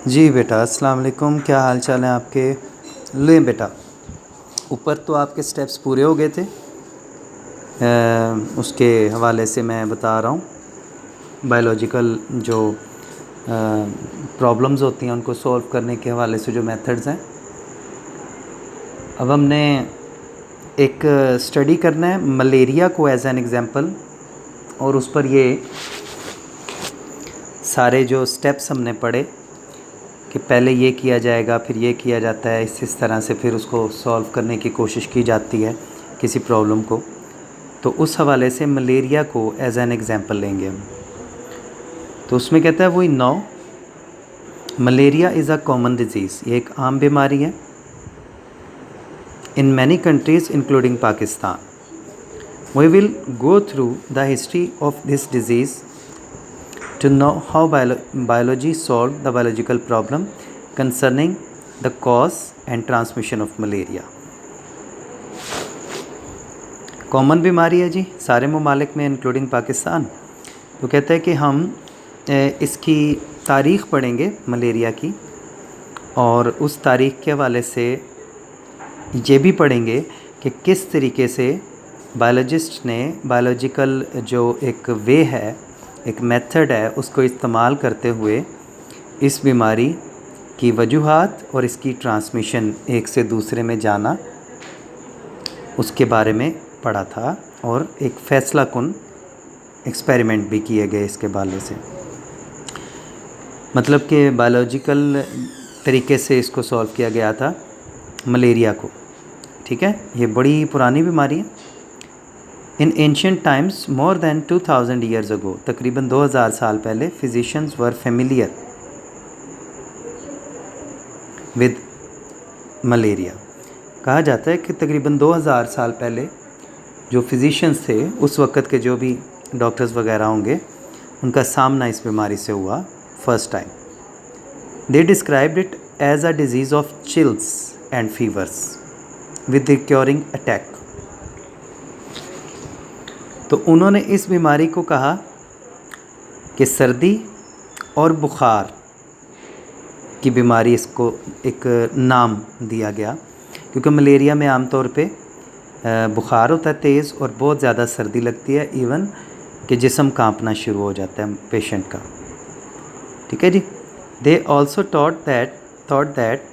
जी बेटा, अस्सलाम वालेकुम। क्या हाल चाल है आपके? ले बेटा, ऊपर तो आपके स्टेप्स पूरे हो गए थे। उसके हवाले से मैं बता रहा हूँ। बायोलॉजिकल जो प्रॉब्लम्स होती हैं उनको सॉल्व करने के हवाले से जो मेथड्स हैं। अब हमने एक स्टडी करना है मलेरिया को एज एन एग्ज़ाम्पल, और उस पर ये सारे जो स्टेप्स हमने पढ़े कि पहले ये किया जाएगा, फिर ये किया जाता है, इस तरह से फिर उसको सॉल्व करने की कोशिश की जाती है किसी प्रॉब्लम को। तो उस हवाले से मलेरिया को एज एन एग्ज़ाम्पल लेंगे हम। तो उसमें कहता है वही नौ, malaria is a common disease, ये एक आम बीमारी है in many countries including Pakistan. We will go through the history of this disease to know how biology solved the biological problem concerning the cause and transmission of malaria। Common बीमारी है जी सारे ममालिक में इंक्लूडिंग पाकिस्तान। तो कहते हैं कि हम इसकी तारीख़ पढ़ेंगे मलेरिया की, और उस तारीख़ के हवाले से ये भी पढ़ेंगे कि किस तरीके से बायोलॉजिस्ट ने बायोलॉजिकल जो एक वे है, एक मेथड है, उसको इस्तेमाल करते हुए इस बीमारी की वजूहात और इसकी ट्रांसमिशन एक से दूसरे में जाना, उसके बारे में पढ़ा था। और एक फ़ैसला कुन एक्सपेरिमेंट भी किए गए इसके बारे से, मतलब कि बायोलॉजिकल तरीके से इसको सॉल्व किया गया था मलेरिया को। ठीक है, ये बड़ी पुरानी बीमारी है। In ancient times more than 2000 years ago, तकरीबन 2000 साल पहले, physicians were familiar with malaria. कहा जाता है कि तकरीबन 2000 साल पहले जो फिजिशियंस थे उस वक़्त के, जो भी डॉक्टर्स वगैरह होंगे, उनका सामना इस बीमारी से हुआ first time. They described it as a disease of chills and fevers with recurring attack. तो उन्होंने इस बीमारी को कहा कि सर्दी और बुखार की बीमारी, इसको एक नाम दिया गया, क्योंकि मलेरिया में आमतौर पे बुखार होता है तेज़, और बहुत ज़्यादा सर्दी लगती है, इवन कि जिस्म कांपना शुरू हो जाता है पेशेंट का। ठीक है जी। They also thought that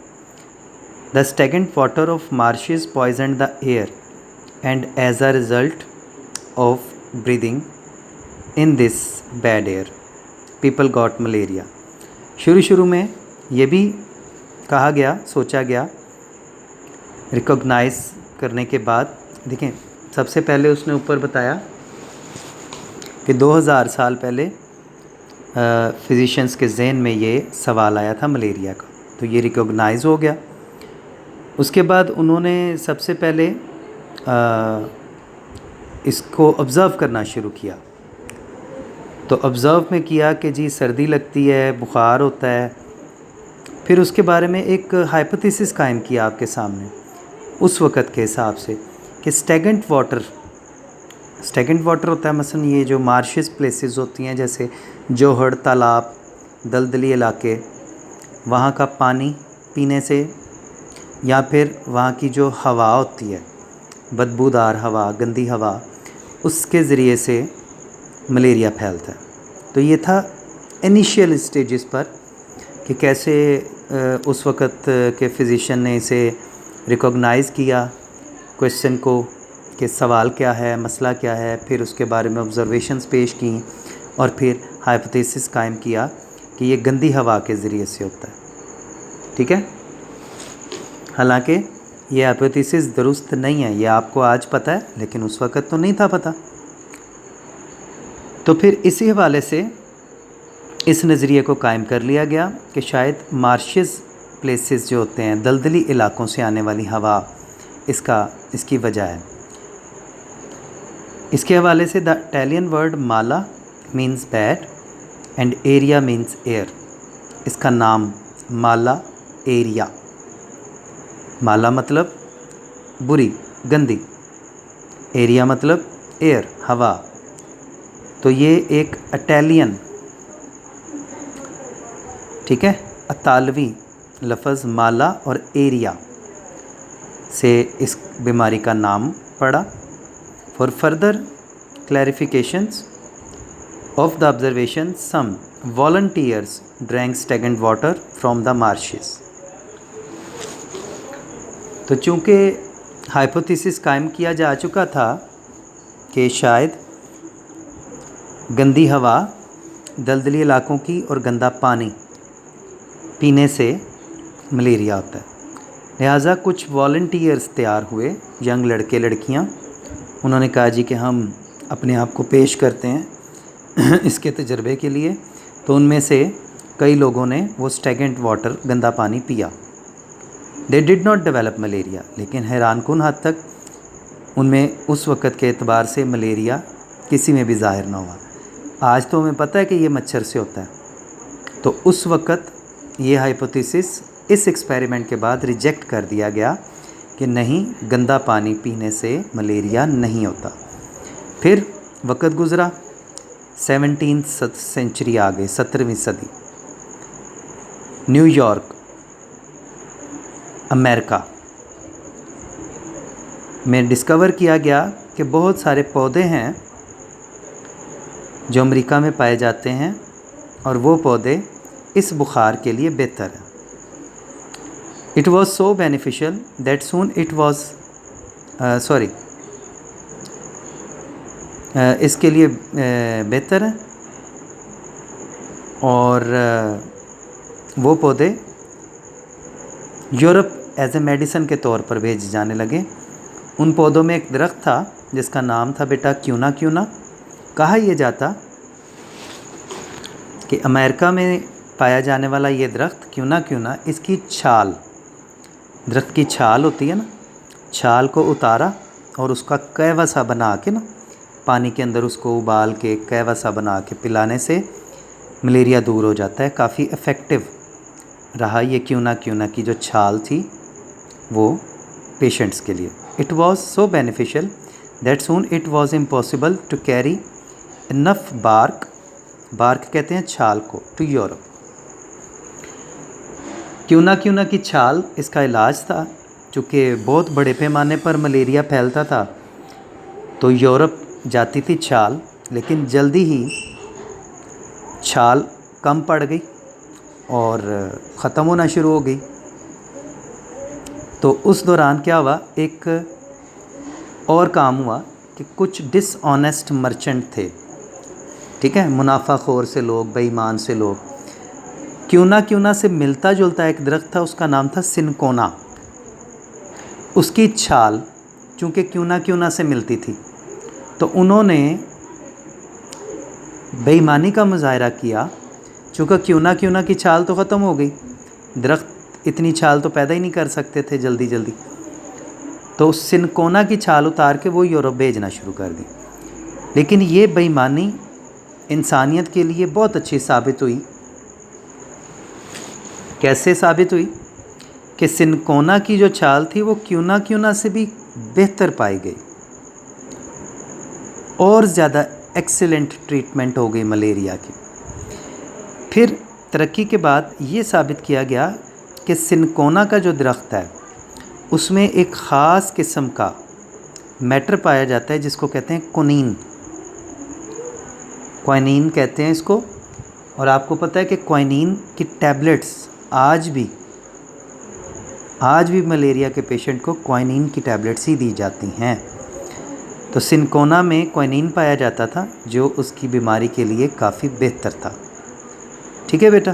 the stagnant water of marshes poisoned the air, and as a result of breathing in this bad air people got malaria. शुरू में ये भी कहा गया, सोचा गया, रिकॉग्नाइज करने के बाद, देखें सबसे पहले उसने ऊपर बताया कि 2000 साल पहले फिजिशियंस के जहन में ये सवाल आया था मलेरिया का, तो ये रिकॉग्नाइज हो गया। उसके बाद उन्होंने सबसे पहले इसको ऑब्ज़र्व करना शुरू किया। तो ऑब्ज़र्व में किया कि जी सर्दी लगती है, बुखार होता है। फिर उसके बारे में एक हाइपोथेसिस कायम किया आपके सामने उस वक़्त के हिसाब से कि स्टेगनेंट वाटर होता है, मसलन ये जो मार्शेस प्लेसेस होती हैं, जैसे जोहड़, तालाब, दलदली इलाके, वहाँ का पानी पीने से, या फिर वहाँ की जो हवा होती है, बदबूदार हवा, गंदी हवा, उसके ज़रिए से मलेरिया फैलता है। तो ये था इनिशियल स्टेजेस पर कि कैसे उस वक़्त के फिजिशियन ने इसे रिकॉग्नाइज़ किया, क्वेश्चन को कि सवाल क्या है, मसला क्या है, फिर उसके बारे में ऑब्ज़र्वेशंस पेश की, और फिर हाइपोथेसिस कायम किया कि ये गंदी हवा के ज़रिए से होता है। ठीक है, हालांकि ये हाइपोथेसिस दुरुस्त नहीं है, ये आपको आज पता है, लेकिन उस वक़्त तो नहीं था पता। तो फिर इसी हवाले से इस नज़रिए को कायम कर लिया गया कि शायद मार्शेस प्लेसेस जो होते हैं, दलदली इलाकों से आने वाली हवा, इसकी वजह है। इसके हवाले से the Italian word Mala means bad and area means air. इसका नाम माला एरिया, माला मतलब बुरी, गंदी, एरिया मतलब एयर, हवा। तो ये एक इटालियन, ठीक है, अतालवी लफ्ज़ माला और एरिया से इस बीमारी का नाम पड़ा। For further clarifications of the observation some volunteers drank stagnant water from the marches. तो चूँकि हाइपोथेसिस कायम किया जा चुका था कि शायद गंदी हवा, दलदली इलाकों की और गंदा पानी पीने से मलेरिया होता है, लिहाजा कुछ वॉलंटियर्स तैयार हुए, यंग लड़के लड़कियां। उन्होंने कहा जी कि हम अपने आप को पेश करते हैं इसके तजर्बे के लिए। तो उनमें से कई लोगों ने वो स्टेगनेंट वाटर, गंदा पानी पिया। They did not develop malaria, लेकिन हैरानकुन हद तक उनमें उस वक़्त के एतबार से मलेरिया किसी में भी ज़ाहिर ना हुआ। आज तो हमें पता है कि ये मच्छर से होता है, तो उस वक़्त ये हाइपोथेसिस इस एक्सपेरिमेंट के बाद रिजेक्ट कर दिया गया कि नहीं, गंदा पानी पीने से मलेरिया नहीं होता। फिर वक़्त गुज़रा, 17th सेंचुरी आ गई, 17वीं सदी। न्यूयॉर्क, अमेरिका में डिस्कवर किया गया कि बहुत सारे पौधे हैं जो अमेरिका में पाए जाते हैं और वो पौधे इस बुखार के लिए बेहतर हैं। It was so beneficial that soon it was इसके लिए बेहतर है और वो पौधे यूरोप एज ए मेडिसन के तौर पर भेजे जाने लगे। उन पौधों में एक दरख्त था जिसका नाम था बेटा क्यूना क्यूना। कहा यह जाता कि अमेरिका में पाया जाने वाला ये दरख्त क्यूना क्यूना, इसकी छाल, दरख्त की छाल होती है ना, छाल को उतारा और उसका कहवा सा बना के ना, पानी के अंदर उसको उबाल के कहवा सा बना के पिलाने से मलेरिया दूर हो जाता है। काफ़ी इफ़ेक्टिव रहा ये क्यूना क्यूना की जो छाल थी वो पेशेंट्स के लिए। It was so beneficial that soon it was impossible to carry enough bark, bark कहते हैं छाल को, टू यूरोप। क्यूना क्यूना की छाल इसका इलाज था। चूँकि बहुत बड़े पैमाने पर मलेरिया फैलता था तो यूरोप जाती थी छाल, लेकिन जल्दी ही छाल कम पड़ गई और ख़त्म होना शुरू हो गई। तो उस दौरान क्या हुआ, एक और काम हुआ कि कुछ डिसऑनेस्ट मर्चेंट थे, ठीक है, मुनाफाखोर से लोग, बेईमान से लोग। क्यूना क्यूना से मिलता जुलता एक दरख्त था, उसका नाम था सिनकोना। उसकी छाल चूँकि क्यूना क्यूना से मिलती थी तो उन्होंने बेईमानी का मुजाहरा किया। चूँकि क्यूना क्यूना की छाल तो ख़त्म हो गई, दरख्त इतनी छाल तो पैदा ही नहीं कर सकते थे जल्दी जल्दी, तो सिनकोना की छाल उतार के वो यूरोप भेजना शुरू कर दी। लेकिन ये बेईमानी इंसानियत के लिए बहुत अच्छी साबित हुई। कैसे साबित हुई कि सिनकोना की जो छाल थी वो क्यूना क्यूना से भी बेहतर पाई गई और ज़्यादा एक्सीलेंट ट्रीटमेंट हो गई मलेरिया की। फिर तरक्की के बाद ये साबित किया गया कि सिनकोना का जो दरख्त है उसमें एक ख़ास किस्म का मैटर पाया जाता है जिसको कहते हैं क्विनीन, क्विनीन कहते हैं इसको। और आपको पता है कि क्विनीन की टैबलेट्स आज भी मलेरिया के पेशेंट को क्विनीन की टैबलेट्स ही दी जाती हैं। तो सिनकोना में क्विनीन पाया जाता था जो उसकी बीमारी के लिए काफ़ी बेहतर था। ठीक है बेटा,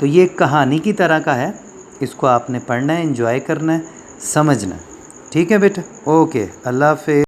तो ये कहानी की तरह का है, इसको आपने पढ़ना है, एंजॉय करना है, समझना है। ठीक है बेटा, ओके, अल्लाह हाफ़िज़।